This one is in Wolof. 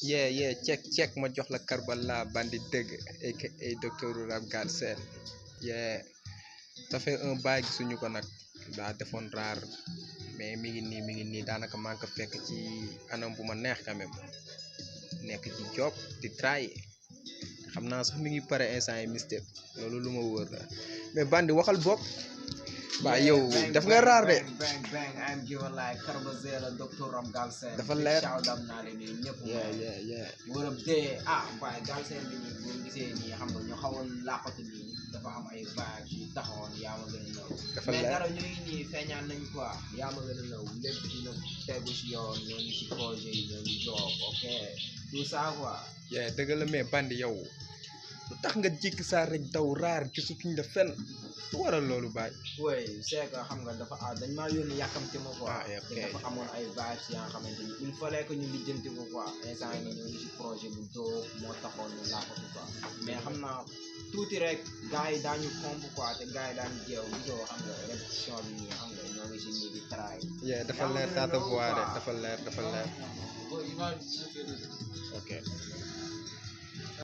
check ma jox la Karbala bandi dëgg aka docteur Rap Galsen ça fait un bail gisuñu ko nag daa defoon rare mais mi ngi nii daanaka maa ngi ko fekk ci anam bu ma neex quand même nekk ci job di try xam naa sax mi ngi pare instant yi mistake loolu lu ma wóor la mais bandi waxal bopp ba yow def nga rare de bang I'm giving like Karbazela docteur Rap Galsen dafa leer shout out naa leen nii ñëpp what up dee waaye Galsen bi nii boo gisee nii xam nga ñu xawoon làqatu nii dafa am ay vagues yu taxawoon yaa ma gën a naw mais dara ñu ngi nii feeñaan nañ quoi yaa ma gën a naw lépp dina tegu si yoon ñoo ngi si projet yi ñoo ngi job ok tout ça quoi dëgg la mais bandi yow lu tax nga jékki saa rek daw raar gisatuñ la fenn lu waral loolu bàyyi oui c'est que xam nga dafa dañ maa yónni yàkkamte ma quoi te dafa amoon ay vibes yaa nga xamante ni il fallait que ñu lijjanti ko quoi instant yi ñoo ngi si projet bu dóob moo taxoon ñu laakatu quoi mais xam naa tuuti rek gars yi daañu pompe quoi te gars yi daañu jeew gisoo xam nga répétition bi nii xam nga ñoo ngi si nii di try dafa leer taata voix de dafa leer ok